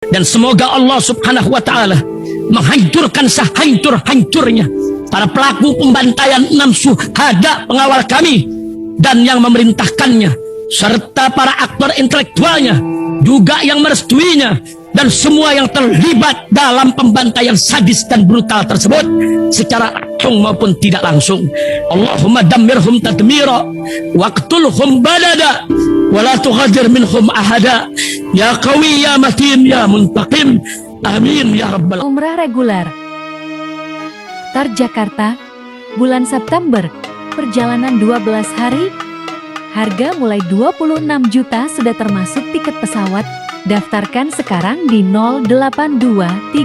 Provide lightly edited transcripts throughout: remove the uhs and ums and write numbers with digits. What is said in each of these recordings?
Dan semoga Allah subhanahu wa ta'ala menghancurkan sehancur-hancurnya para pelaku pembantaian 6 syuhada pengawal kami dan yang memerintahkannya, serta para aktor intelektualnya juga yang merestuinya, dan semua yang terlibat dalam pembantaian sadis dan brutal tersebut secara langsung maupun tidak langsung. Allahumma dammirhum tadmira waqtulhum badada wala tughadir minhum ahada ya qawi ya matin ya muntaqim amin ya rabbal. Umrah reguler Tar Jakarta bulan September, perjalanan 12 hari, harga mulai 26 juta sudah termasuk tiket pesawat. Daftarkan sekarang di 082311629664.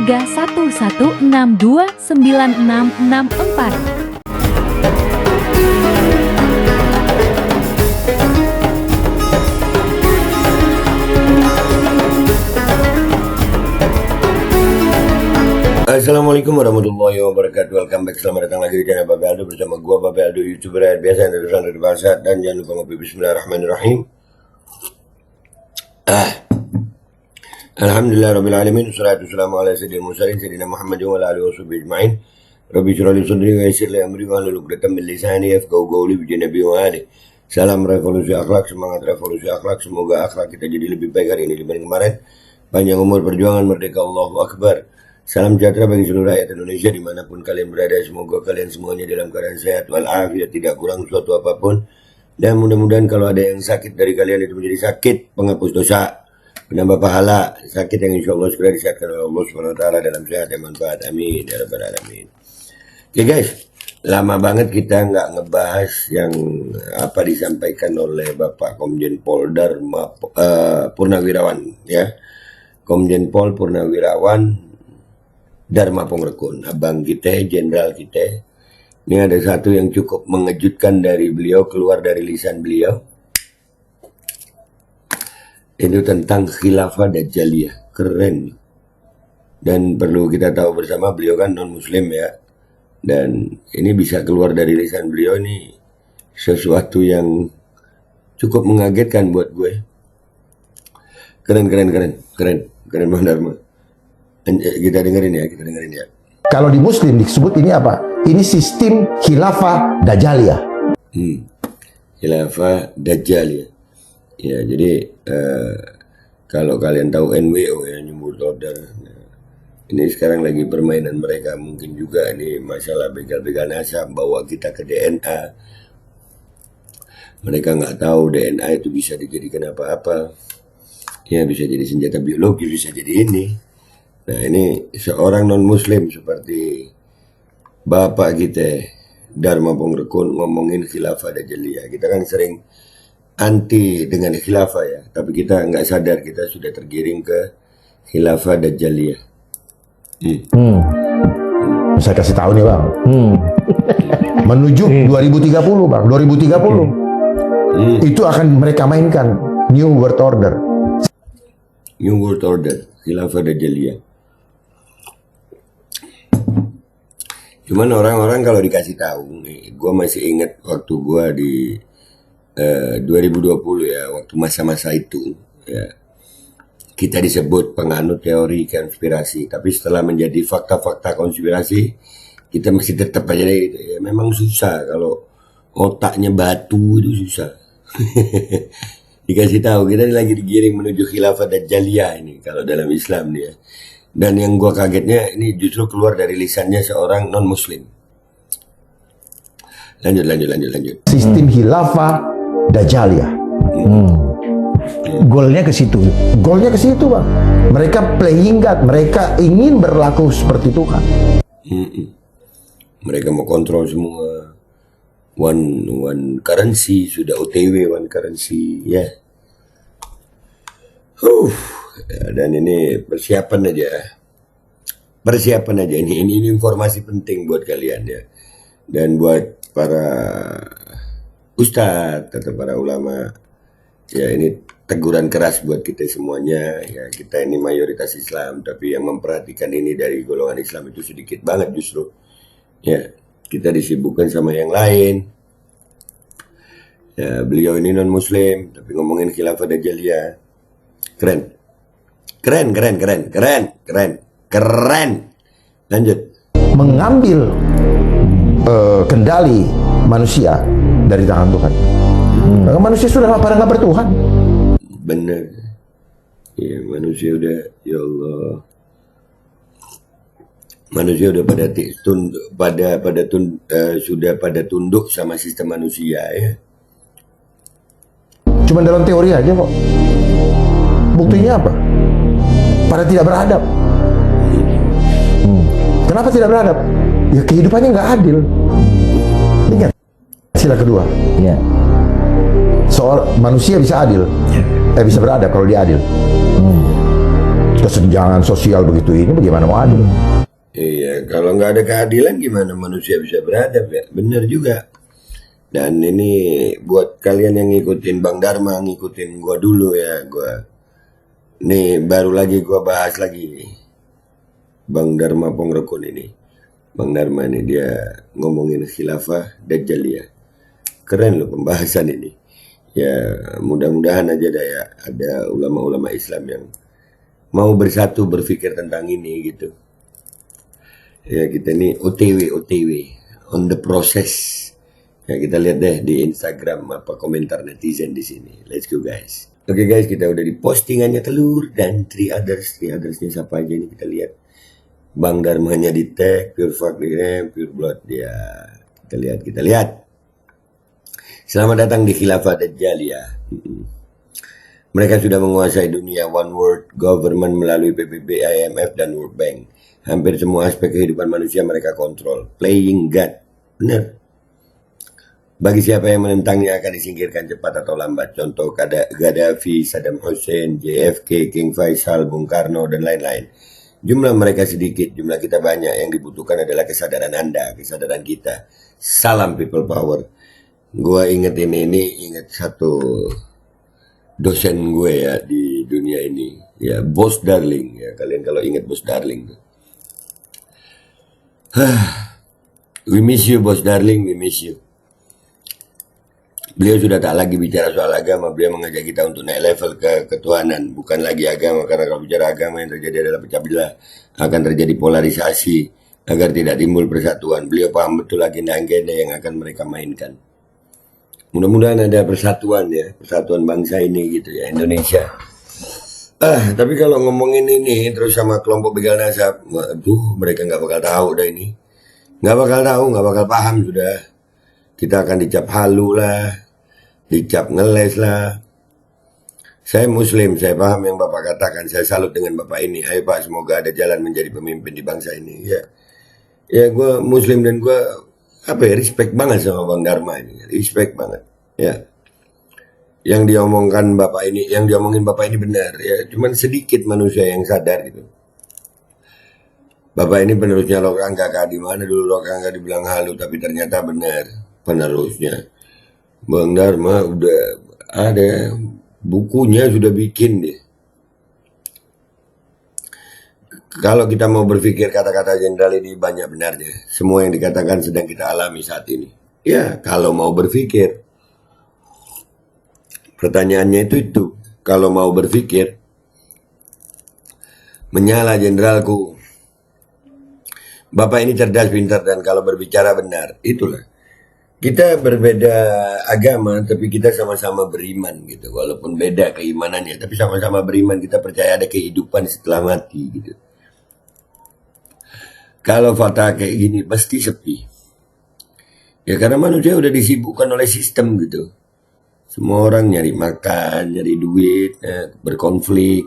Assalamualaikum warahmatullahi wabarakatuh. Welcome back, selamat datang lagi di channel Babe Aldo bersama gua Babe Aldo, YouTuber yang biasa yang dari bahasa. Dan jangan lupa ngopi. Bismillahirrahmanirrahim. Alhamdulillah rabbil alamin, wassalatu wassalamu ala sayyidil mursalin sayyidina Muhammadin wa ala alihi washabihi ajmain. Rabbi shrah li sadri wa yassir li amri wahlul 'uqdatam min lisani yafqahu qawli bi nabi wa ali. Salam revolusi akhlak, semangat revolusi akhlak. Semoga akhlak kita jadi lebih baik hari ini dibanding kemarin. Panjang umur perjuangan merdeka, Allahu Akbar. Salam sejahtera bagi seluruh rakyat Indonesia dimanapun kalian berada. Semoga kalian semuanya dalam keadaan sehat walafiat, tidak kurang suatu apapun. Dan mudah-mudahan kalau ada yang sakit dari kalian itu menjadi sakit penghapus dosa, penambah pahala, sakit yang insya Allah segera disehatkan oleh Allah SWT dalam sehat dan manfaat. Amin ya rabbal alamin. Oke guys, lama banget kita nggak ngebahas yang apa disampaikan oleh Bapak Komjen Pol Purnawirawan, ya. Komjen Pol Purnawirawan Dharma Pongrekun, abang kita, jenderal kita. Ini ada satu yang cukup mengejutkan dari beliau, keluar dari lisan beliau. Itu tentang khilafah Dajjaliyah. Keren. Dan perlu kita tahu bersama, beliau kan non-muslim ya. Dan ini bisa keluar dari lisan beliau, ini sesuatu yang cukup mengagetkan buat gue. Keren Bang Dharma. Kita dengerin ya. Kalau di Muslim disebut ini apa? Ini sistem khilafah Dajjaliyah. Khilafah Dajjaliyah. Ya, jadi kalau kalian tahu NWO ya, New World Order. Ini sekarang lagi permainan mereka, mungkin juga ini masalah begal-begal nasab, bawa kita ke DNA. Mereka nggak tahu DNA itu bisa dijadikan apa-apa. Ya, bisa jadi senjata biologis, bisa jadi ini. Nah, ini seorang non-muslim seperti bapak kita Dharma Pongrekun ngomongin khilafah Dajjaliyah. Kita kan sering anti dengan khilafah ya, tapi kita nggak sadar kita sudah tergiring ke khilafah Dajjaliyah. Saya kasih tahu nih Bang. Menuju 2030 Bang, 2030. Itu akan mereka mainkan New World Order. New World Order, khilafah Dajjaliyah. Cuman orang-orang kalau dikasih tahu nih, gue masih ingat waktu gue di 2020 ya, waktu masa-masa itu ya, kita disebut penganut teori konspirasi, tapi setelah menjadi fakta-fakta konspirasi, kita masih tetap aja gitu ya. Memang susah kalau otaknya batu, itu susah. Dikasih tahu kita lagi digiring menuju khilafah Dajjaliyah ini kalau dalam Islam nih ya. Dan yang gua kagetnya ini justru keluar dari lisannya seorang non-muslim. Lanjut. Sistem khilafah Dajjaliyah. Golnya ke situ. Golnya ke situ Bang. Mereka playing God, mereka ingin berlaku seperti Tuhan. Mereka mau kontrol semua. One currency, sudah OTW one currency ya. Dan ini persiapan aja ini informasi penting buat kalian ya, dan buat para ustadz atau para ulama ya, ini teguran keras buat kita semuanya ya. Kita ini mayoritas Islam, tapi yang memperhatikan ini dari golongan Islam itu sedikit banget justru ya. Kita disibukkan sama yang lain ya. Beliau ini non muslim tapi ngomongin khilafah Dajjaliyah. Keren Keren. Lanjut. mengambil kendali manusia dari tangan Tuhan. Manusia sudah pada nggak bertuhan. Bener. Ya, manusia udah, ya Allah. Manusia udah sudah pada tunduk sama sistem manusia ya. Cuma dalam teori aja kok. Buktinya apa? Pada tidak beradab. Kenapa tidak beradab? Ya kehidupannya nggak adil. Ingat sila kedua. Ya. Soal manusia bisa adil, bisa beradab kalau dia adil. Kesenjangan sosial begitu ini bagaimana mau adil? Iya, kalau nggak ada keadilan gimana manusia bisa beradab ya? Bener juga. Dan ini buat kalian yang ngikutin Bang Dharma, ngikutin gua dulu ya, nih baru lagi gua bahas lagi nih. Bang Dharma Pongrekun ini. Bang Dharma ini dia ngomongin khilafah Dajjaliyah. Keren loh pembahasan ini. Ya mudah-mudahan aja ya ada ulama-ulama Islam yang mau bersatu berpikir tentang ini gitu. Ya kita ini OTW on the process. Ya kita lihat deh di Instagram apa komentar netizen di sini. Let's go guys. Oke guys, kita udah di postingannya Telur dan three othersnya siapa aja ini kita lihat. Bang Dharmanya di tag, Pure Fuck di Pure Blood ya. Kita lihat. Selamat datang di Khilafah Dajjaliyah. Mereka sudah menguasai dunia one world government melalui PBB, IMF dan World Bank. Hampir semua aspek kehidupan manusia mereka kontrol. Playing God. Benar. Bagi siapa yang menentangnya akan disingkirkan cepat atau lambat. Contoh Gaddafi, Saddam Hussein, JFK, King Faisal, Bung Karno, dan lain-lain. Jumlah mereka sedikit, jumlah kita banyak. Yang dibutuhkan adalah kesadaran Anda, kesadaran kita. Salam people power. Gue inget inget satu dosen gue ya di dunia ini. Ya, Bos Darling. Ya, kalian kalau inget Bos Darling tuh. We miss you Bos Darling, we miss you. Beliau sudah tak lagi bicara soal agama, beliau mengajak kita untuk naik level ke ketuhanan, bukan lagi agama, karena kalau bicara agama yang terjadi adalah pecah belah, akan terjadi polarisasi, agar tidak timbul persatuan. Beliau paham betul agenda-agenda yang akan mereka mainkan. Mudah-mudahan ada persatuan ya, persatuan bangsa ini gitu ya, Indonesia. Tapi kalau ngomongin ini terus sama kelompok begal nasab, waduh mereka nggak bakal tahu dah ini. Nggak bakal tahu, nggak bakal paham sudah. Kita akan dicap halu lah, dicap ngeles lah. Saya muslim, saya paham yang Bapak katakan, saya salut dengan Bapak ini. Ayo Pak, semoga ada jalan menjadi pemimpin di bangsa ini. Ya gue muslim dan gue respect banget sama Bang Dharma ini, respect banget. Ya, yang diomongin Bapak ini benar. Ya, cuman sedikit manusia yang sadar gitu. Bapak ini penerusnya Lokangka, di mana dulu Lokangka dibilang halu, tapi ternyata benar penerusnya. Bang Dharma udah ada bukunya, sudah bikin deh. Kalau kita mau berpikir kata-kata jenderal ini banyak benarnya. Semua yang dikatakan sedang kita alami saat ini. Ya, kalau mau berpikir. Pertanyaannya itu. Kalau mau berpikir. Menyala jenderalku. Bapak ini cerdas, pintar, dan kalau berbicara benar. Itulah. Kita berbeda agama, tapi kita sama-sama beriman gitu. Walaupun beda keimanannya, tapi sama-sama beriman. Kita percaya ada kehidupan setelah mati gitu. Kalau fatah kayak gini pasti sepi. Ya karena manusia udah disibukkan oleh sistem gitu. Semua orang nyari makan, nyari duit, berkonflik.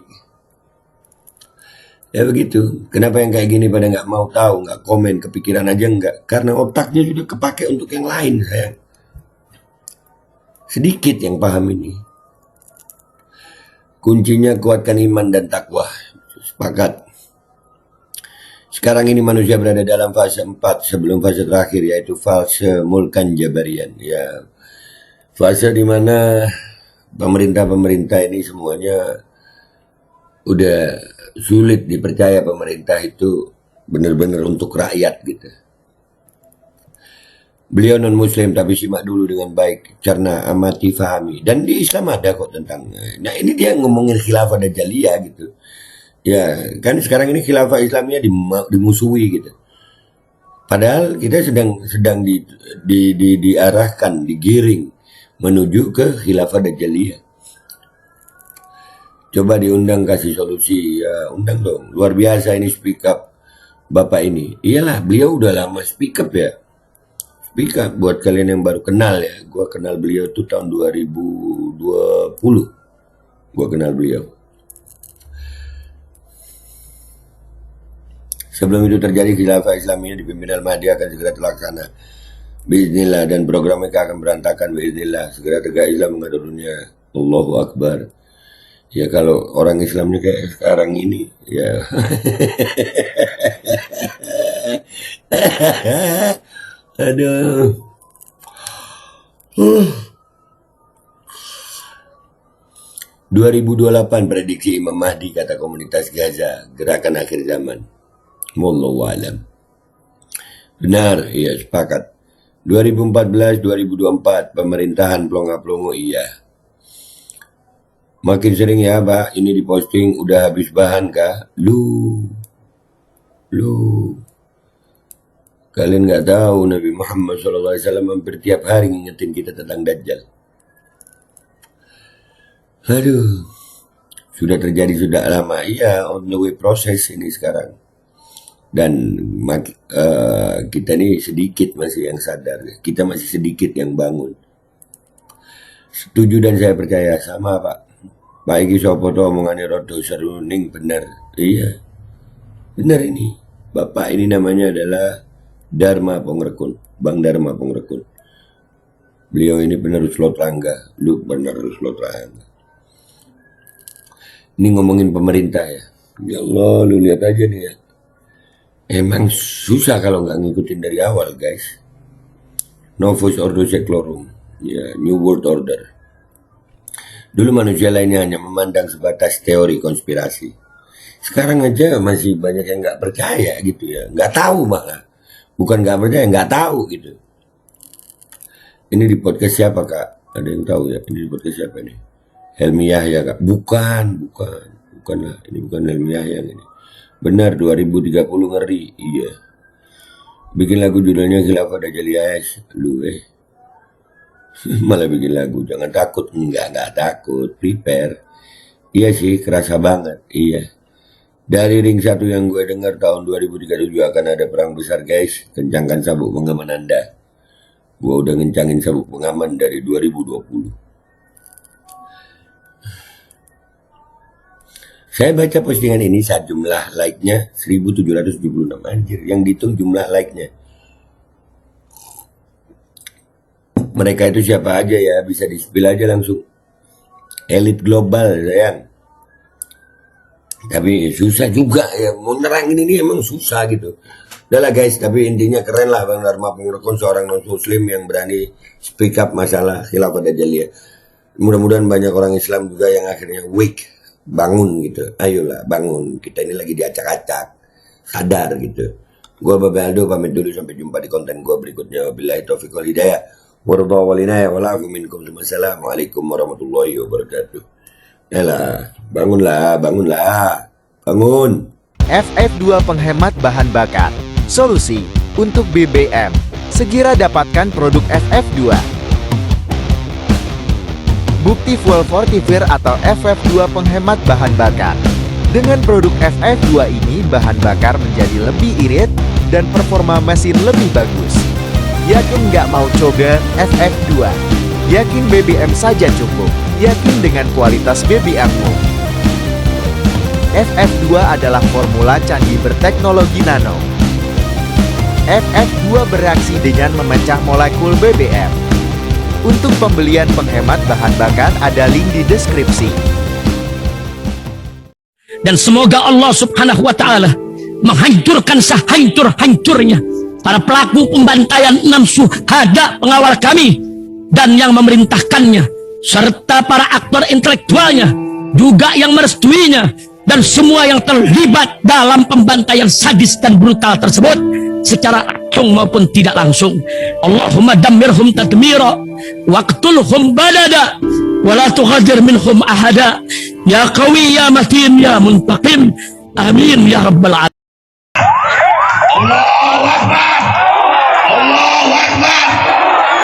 Ya begitu. Kenapa yang kayak gini pada nggak mau tahu, nggak komen, kepikiran aja nggak? Karena otaknya sudah kepake untuk yang lain, sayang. Sedikit yang paham ini. Kuncinya kuatkan iman dan takwa. Sepakat. Sekarang ini manusia berada dalam fase 4 sebelum fase terakhir, yaitu fase mulkan jabarian. Ya, fase di mana pemerintah ini semuanya udah sulit dipercaya pemerintah itu benar-benar untuk rakyat gitu. Beliau non muslim tapi simak dulu dengan baik, cerna, amati, fahami. Dan di Islam ada kok tentang. Nah ini dia ngomongin khilafah Dajjaliyah gitu. Ya, kan sekarang ini khilafah Islamiyah dimusuhi gitu. Padahal kita sedang diarahkan, digiring menuju ke khilafah Dajjaliyah. Coba diundang kasih solusi, ya undang dong. Luar biasa ini speak up Bapak ini. Iyalah, beliau udah lama speak up ya. Speak up buat kalian yang baru kenal ya. Gua kenal beliau tuh tahun 2020. Gua kenal beliau. Sebelum itu terjadi khilafah Islamiyah dipimpin Al-Mahdi akan segera terlaksana. Bismillah, dan program mereka akan berantakan. Bismillah, segera tegak Islam mengatur dunia. Allahu Akbar. Ya kalau orang Islamnya kayak sekarang ini, ya. Aduh. 2028 prediksi Imam Mahdi kata komunitas Gaza, gerakan akhir zaman. Wallahu alam. Benar, iya sepakat. 2014-2024 pemerintahan pelongo-pelongo, iya. Makin sering ya Pak, ini diposting udah habis bahan kah? Lu. Kalian nggak tahu Nabi Muhammad SAW hampir tiap hari ngingetin kita tentang Dajjal. Aduh, sudah terjadi sudah lama. Iya, on the way proses ini sekarang. Dan kita ini sedikit masih yang sadar, kita masih sedikit yang bangun. Setuju dan saya percaya sama Pak. Pak Iki Sopoto omongannya rodo seruning benar. Iya, benar ini. Bapak ini namanya adalah Dharma Pongrekun, Bang Dharma Pongrekun. Beliau ini penerus Lotrangga, lu penerus Lotrangga. Ini ngomongin pemerintah ya. Ya Allah, lu lihat aja nih ya. Emang susah kalau nggak ngikutin dari awal guys. Novus Ordo Seclorum, ya New World Order. Dulu manusia lainnya hanya memandang sebatas teori konspirasi. Sekarang aja masih banyak yang nggak percaya gitu ya, nggak tahu malah. Bukan nggak percaya, nggak tahu gitu. Ini di podcast siapa kak? Ada yang tahu ya? Ini di podcast siapa nih? Helmi Yahya kak? Bukan lah. Ini bukan Helmi Yahya ini. Benar, 2030 ngeri. Iya. Bikin lagu judulnya Khilafah Dajjaliyah. Lu malah bikin lagu. Jangan takut. Enggak takut. Prepare. Iya sih, kerasa banget. Iya. Dari ring 1 yang gue dengar tahun 2037 akan ada perang besar guys. Kencangkan sabuk pengaman Anda. Gue udah ngencangin sabuk pengaman dari 2020. Saya baca postingan ini saat jumlah like-nya 1776 anjir. Yang dihitung jumlah like-nya. Mereka itu siapa aja ya? Bisa di-spill aja langsung. Elit global sayang. Tapi susah juga ya. Mau nerangin ini emang susah gitu. Udah lah guys, tapi intinya keren lah Bang Dharma Pongrekun, seorang non-muslim yang berani speak up masalah khilafah Dajjaliyah. Mudah-mudahan banyak orang Islam juga yang akhirnya wake. Bangun gitu, ayolah bangun, kita ini lagi diacak-acak, sadar gitu. Gua Bapak Aldo pamit dulu, sampai jumpa di konten gua berikutnya. Wabillahi taufiq wal hidayah, warahmatullahi wal inayah, walafu minkum. Wassalamualaikum warahmatullahi wabarakatuh. Yalah, bangunlah, bangun. FF2 penghemat bahan bakar, solusi untuk BBM. Segera dapatkan produk FF2. Bukti Fuel Fortifier atau FF2 penghemat bahan bakar. Dengan produk FF2 ini, bahan bakar menjadi lebih irit dan performa mesin lebih bagus. Yakin nggak mau coba FF2? Yakin BBM saja cukup. Yakin dengan kualitas BBM-mu. FF2 adalah formula canggih berteknologi nano. FF2 bereaksi dengan memecah molekul BBM. Untuk pembelian penghemat bahan bakar ada link di deskripsi. Dan semoga Allah Subhanahu wa Ta'ala menghancurkan sehancur-hancurnya para pelaku pembantaian 6 syuhada pengawal kami dan yang memerintahkannya, serta para aktor intelektualnya juga yang merestuinya, dan semua yang terlibat dalam pembantaian sadis dan brutal tersebut secara langsung maupun tidak langsung. Allahumma dammirhum tadmira waqtulhum balada ولا تغادر منهم أحدا يا قوي يا متين يا منتقم آمين يا رب العالمين. Allahu Akbar.